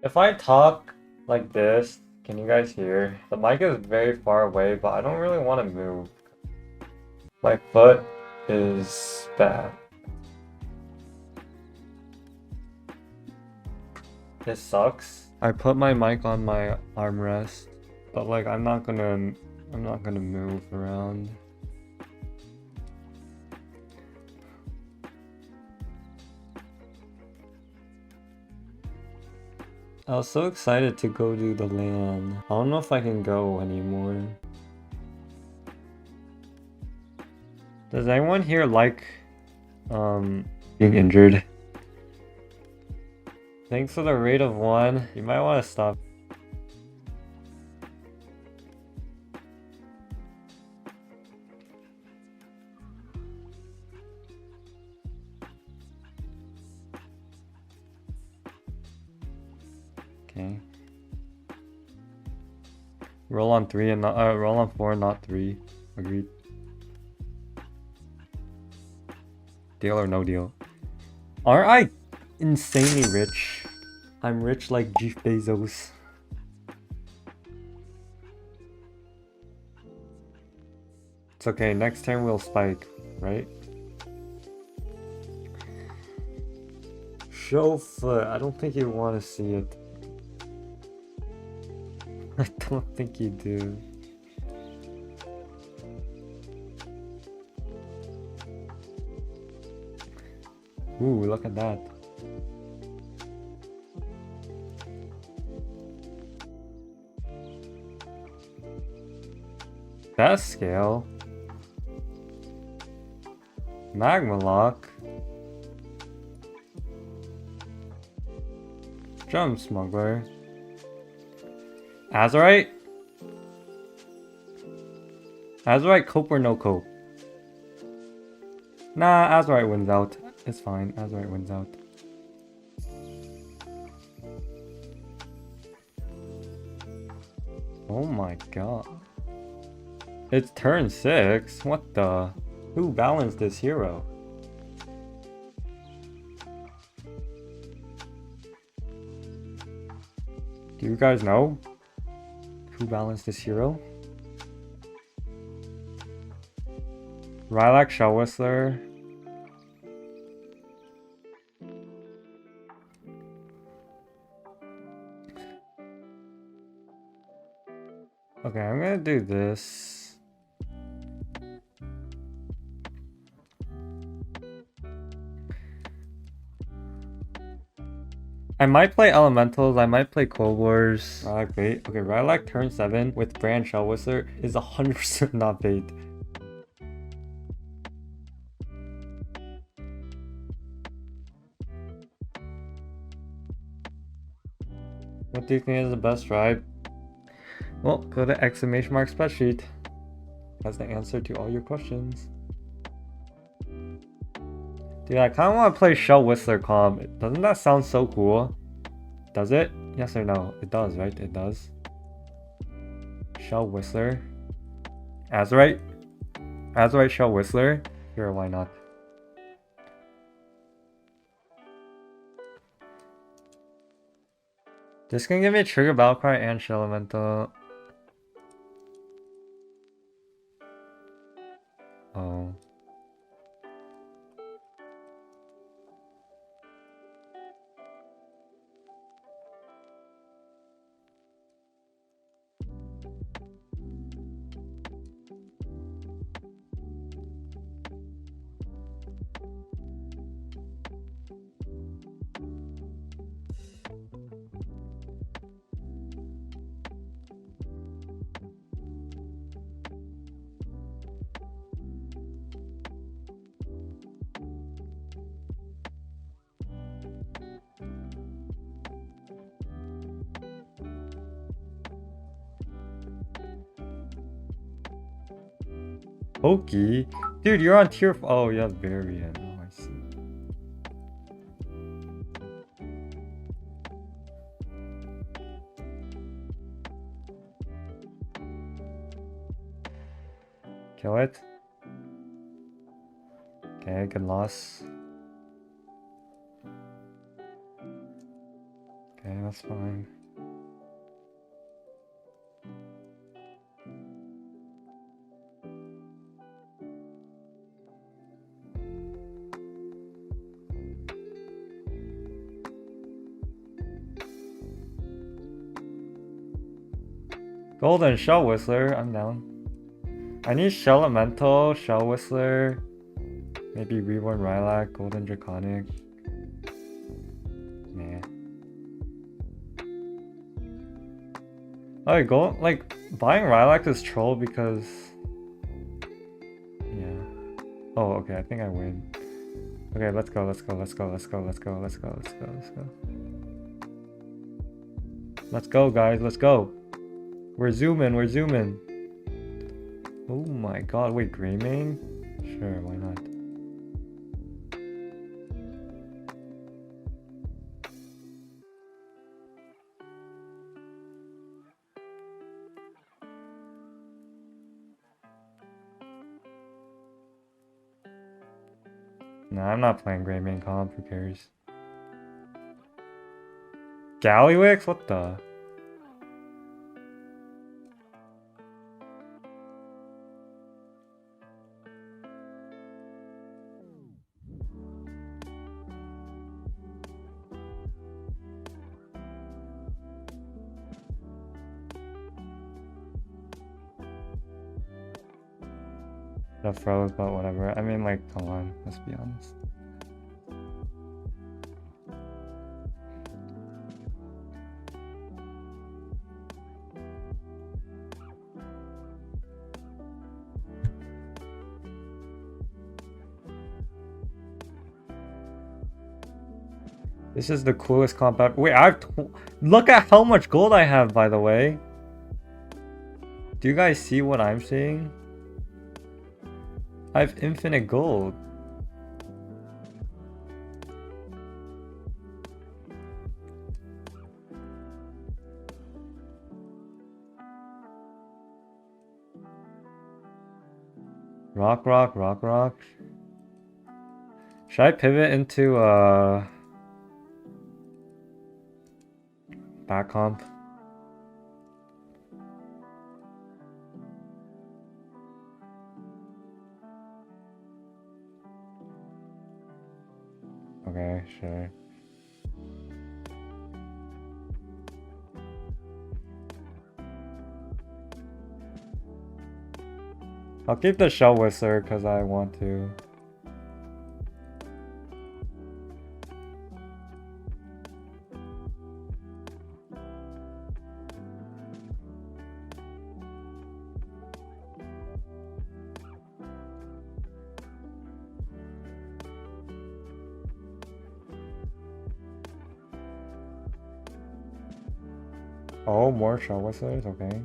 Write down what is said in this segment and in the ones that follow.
If I talk like this, can you guys hear? The mic is very far away, but I don't really want to move. My foot is bad. This sucks. I put my mic on my armrest, but like I'm not gonna move around. I was so excited to go do the LAN. I don't know if I can go anymore. Does anyone here like being injured? Thanks for the rate of 1. You might want to stop. Okay. Roll on 3 and not roll on 4 and not 3. Agreed. Deal or no deal? Aren't I insanely rich? I'm rich like Jeff Bezos. It's okay, next turn we'll spike, right? Show foot. I don't think you want to see it. I don't think you do. Ooh, look at that. Deathscale. Magma Lock. Jump Smuggler. Azerite? Azerite cope or no cope? Nah, Azerite wins out. It's fine, Azerite wins out. Oh my god. It's turn 6? What the? Who balanced this hero? Do you guys know who balanced this hero? Rylak Shell Whistler. Okay, I'm gonna do this. I might play Elementals, I might play Cold Wars. Rylak bait. Okay, Rylak turn 7 with Brann Shell Whistler is 100% not bait. What do you think is the best ride? Well, go to exclamation mark spreadsheet. That's the answer to all your questions. Dude, I kind of want to play Shell Whistler comp. Doesn't that sound so cool? Does it? Yes or no? It does, right? It does. Shell Whistler. Azerite? Azerite Shell Whistler? Sure, why not? This can give me a Trigger Battlecry and Shell Elemental. Oh. Pokey? Dude, you're on tier 4. Oh, yeah, Varian. Oh, I see. Kill it. Okay, good loss. Okay, that's fine. Golden Shell Whistler, I'm down. I need Shell Elemental, Shell Whistler, maybe Reborn Rylak, Golden Draconic. Nah. Oh, like buying Rylak is troll because yeah. Oh, okay, I think I win. Okay, let's go. Let's go, guys, let's go. We're zooming. Oh my god, wait, Greymane? Sure, why not? Nah, I'm not playing Greymane comp, who cares? Gallywix? What the? The froze, but whatever. I mean, like, come on, let's be honest. This is the coolest comp ever. Wait, look at how much gold I have, by the way. Do you guys see what I'm seeing? I have infinite gold. Rock. Should I pivot into back comp? Okay, sure. I'll keep the Shell Whistler because I want to. Oh, more Shell Whistlers? Okay.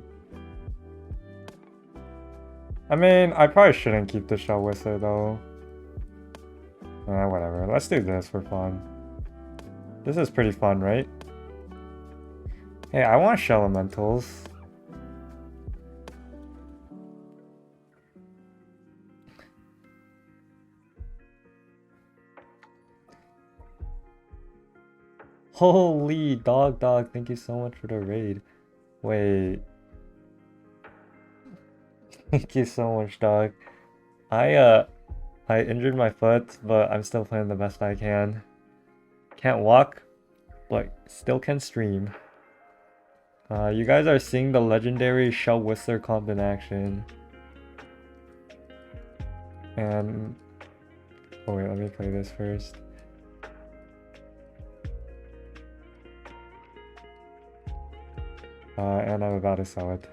I mean, I probably shouldn't keep the Shell Whistler though. Whatever. Let's do this for fun. This is pretty fun, right? Hey, I want Shell Elementals. Holy Dogdog, thank you so much for the raid. Wait. Thank you so much, dog. I injured my foot, but I'm still playing the best I can. Can't walk, but still can stream. You guys are seeing the legendary Shell Whistler comp in action. And oh wait, let me play this first. And I'm about to sell it.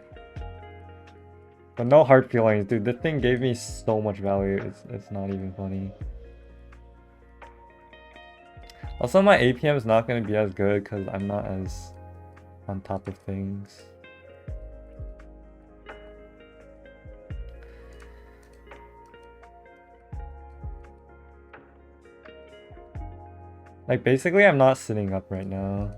But no hard feelings, dude. This thing gave me so much value. It's not even funny. Also, my APM is not going to be as good because I'm not as on top of things. Like, basically, I'm not sitting up right now.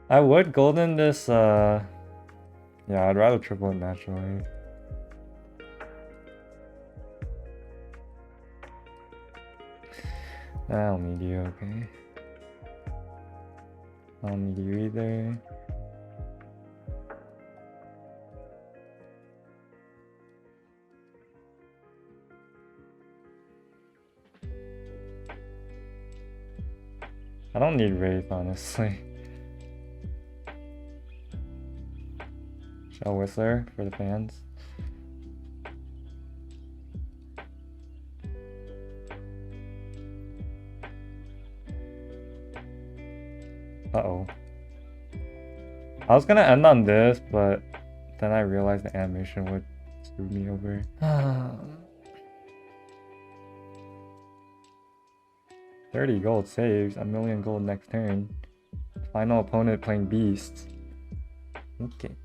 I would golden this, yeah, I'd rather triple it naturally. I don't need you, okay. I don't need you either. I don't need Wraith, honestly. Shell Whistler for the fans. Uh-oh. I was gonna end on this, but then I realized the animation would screw me over. 30 gold saves, a million gold next turn. Final opponent playing beasts. Okay.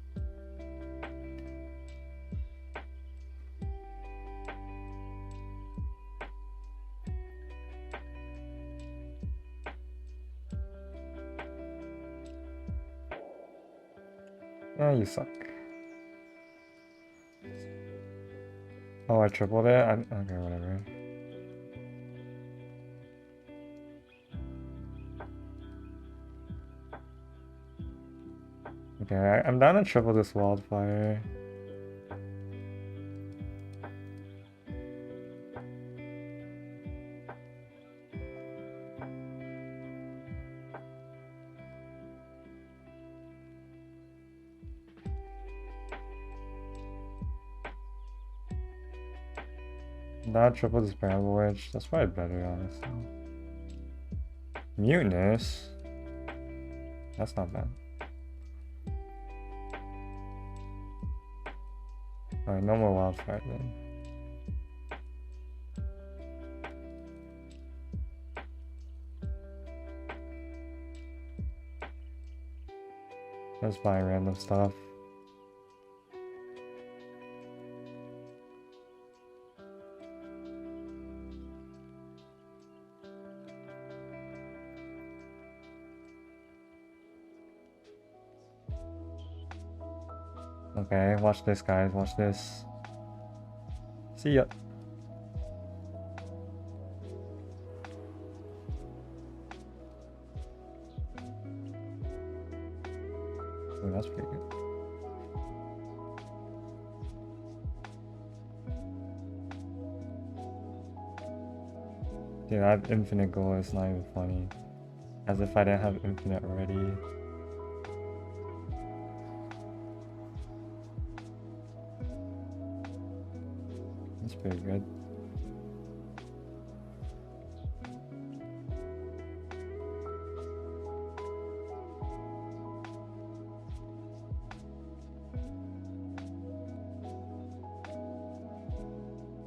Yeah, you suck. Oh, I tripled it? Okay, whatever. Okay, I'm down to triple this wildfire. Not triple this Bramble Witch. That's probably better, honestly. Mutinous. That's not bad. Alright, no more wildfire then. Let's buy random stuff. Okay, watch this, guys. Watch this. See ya. Oh, that's pretty good. Dude, that infinite goal is not even funny. As if I didn't have infinite already. That's pretty good.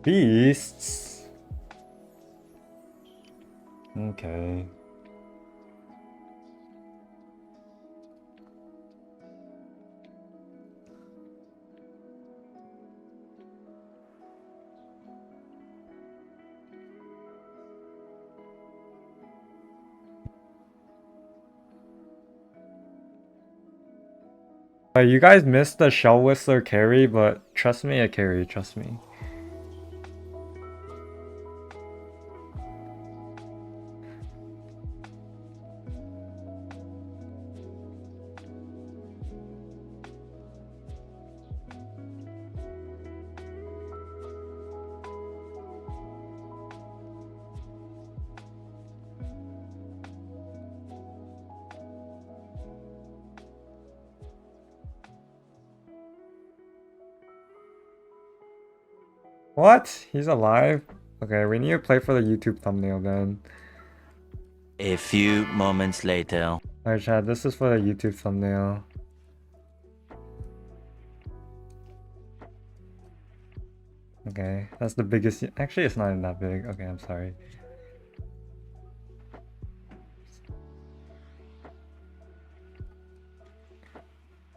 Beasts. Okay. You guys missed the Shell Whistler carry, but trust me, a carry, trust me. What? He's alive? Okay, we need to play for the YouTube thumbnail then. A few moments later. Alright, Chad, this is for the YouTube thumbnail. Okay, that's the biggest. Actually, it's not even that big. Okay, I'm sorry.